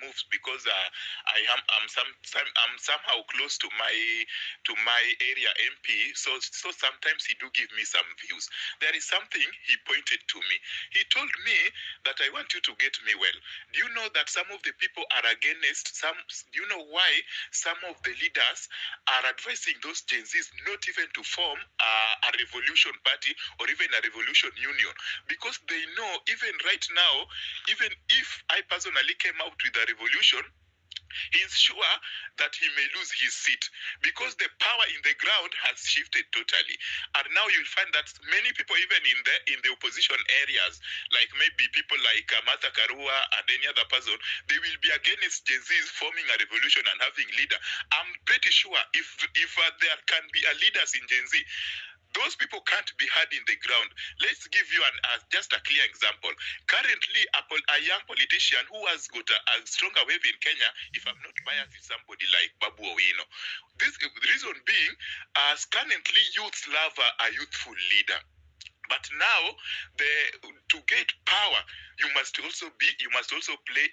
moves because I'm somehow close to my area MP. So sometimes he do give me some views. There is something he pointed to me. He told me that I want you to get me well. Do you know that some of the people are against some? Do you know why some of the leaders are advising those Gen Zs not even to form a revolution party or even a revolution union? Because they know even right now, even if I personally came out with a revolution, he's sure that he may lose his seat because the power in the ground has shifted totally. And now you'll find that many people, even in the opposition areas, like maybe people like Martha Karua and any other person, they will be against Gen Zs forming a revolution and having leader. I'm pretty sure if there can be a leaders in Gen Z, those people can't be heard in the ground. Let's give you just a clear example. Currently, a young politician who has got a stronger wave in Kenya, if I'm not biased, is somebody like Babu Owino. The reason being, as currently youths love a youthful leader. But now, to get power, you must also play you must also play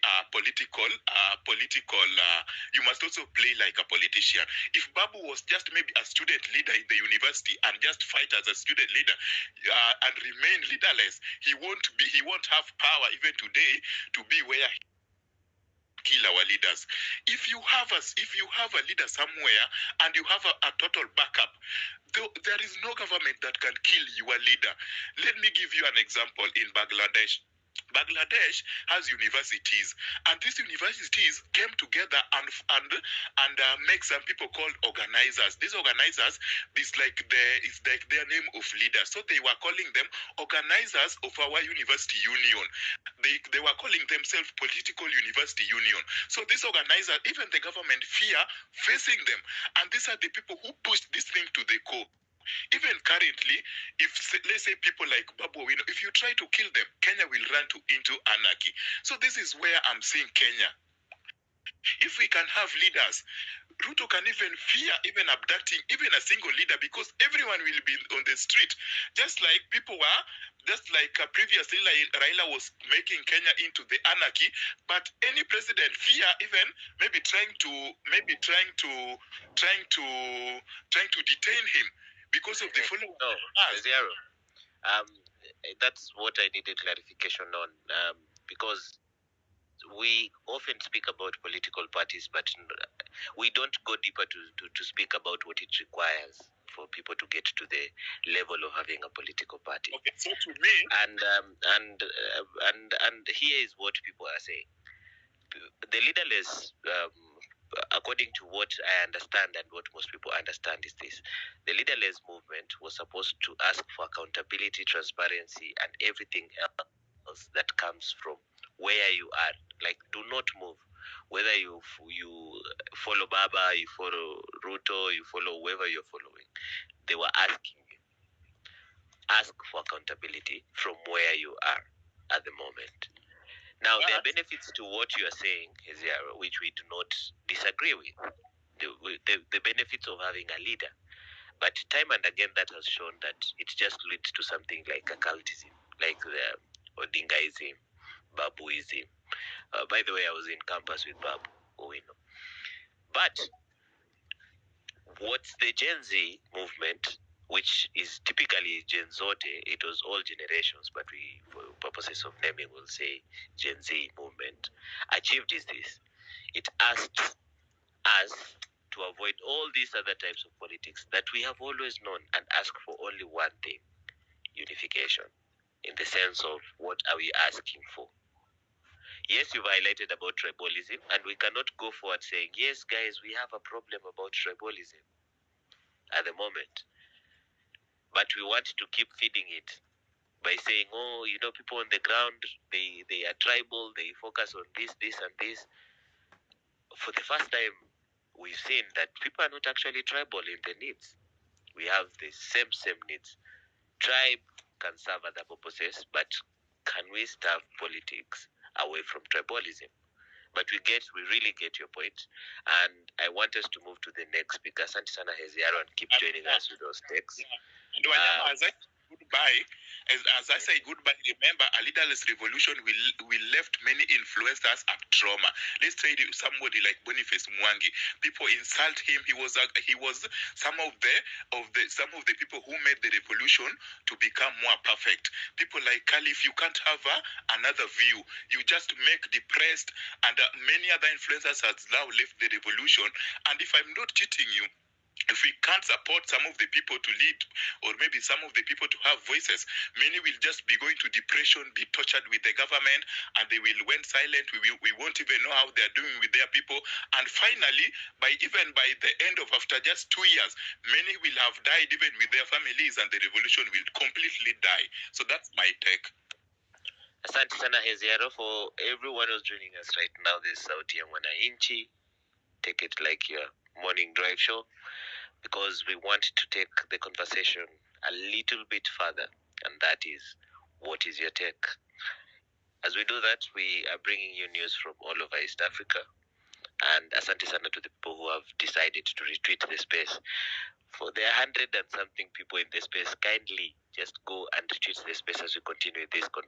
like a politician. If Babu was just maybe a student leader in the university and just fight as a student leader and remain leaderless, he won't have power even today to be where he kill our leaders. If you have a leader somewhere and you have a total backup, there is no government that can kill your leader. Let me give you an example in Bangladesh. Bangladesh has universities, and these universities came together and make some people called organizers. These organizers, it's like their name of leaders. So they were calling them organizers of our university union. They were calling themselves political university union. So these organizers, even the government fear facing them, and these are the people who pushed this thing to the core. Even currently, if let's say people like Babu Owino, if you try to kill them, Kenya will run into anarchy. So this is where I'm seeing Kenya. If we can have leaders, Ruto can even fear even abducting even a single leader because everyone will be on the street. Just like previously Raila was making Kenya into the anarchy, but any president fear even maybe trying to detain him. Because of the following. Zero. That's what I needed clarification on. Because we often speak about political parties, but we don't go deeper to speak about what it requires for people to get to the level of having a political party. Okay, so to me, and here is what people are saying. The leaderless. According to what I understand and what most people understand is this. The leaderless movement was supposed to ask for accountability, transparency, and everything else that comes from where you are. Like, do not move. Whether you follow Baba, you follow Ruto, you follow whoever you're following, they were asking you, ask for accountability from where you are at the moment. Now, there are benefits to what you are saying, Heziara, which we do not disagree with. The benefits of having a leader. But time and again, that has shown that it just leads to something like occultism, like the Odingaism, Babuism. By the way, I was in campus with Babu Owino. But what's the Gen Z movement, which is typically Gen Zote, it was all generations, but we, for purposes of naming, will say Gen Z movement, achieved is this. It asked us to avoid all these other types of politics that we have always known and ask for only one thing, unification, in the sense of what are we asking for. Yes, you've highlighted about tribalism, and we cannot go forward saying, yes, guys, we have a problem about tribalism at the moment. But we want to keep feeding it by saying, oh, people on the ground, they are tribal, they focus on this, and this. For the first time, we've seen that people are not actually tribal in their needs. We have the same needs. Tribe can serve other purposes, but can we starve politics away from tribalism? But we really get your point. And I want us to move to the next speaker. Asante sana Heziara, and keep joining us with those texts. And goodbye, as I say goodbye, remember a leaderless revolution will left many influencers at trauma. Let's say somebody like Boniface Mwangi. People insult him. He was some of the people who made the revolution to become more perfect. People like Caliph, you can't have another view. You just make depressed, and many other influencers has now left the revolution. And if I'm not cheating you, if we can't support some of the people to lead, or maybe some of the people to have voices, many will just be going to depression, be tortured with the government, and they will went silent. We won't even know how they're doing with their people. And finally, by the end of after just 2 years, many will have died even with their families, and the revolution will completely die. So that's my take. Asante sana Heziaro. For everyone who's joining us right now, this is Sauti ya Mwananchi. Take it like your morning drive show, because we want to take the conversation a little bit further, and that is, what is your take? As we do that, we are bringing you news from all over East Africa, and asante sana to the people who have decided to retweet the space. For the 100 and something people in the space, kindly just go and retweet the space as we continue this conversation.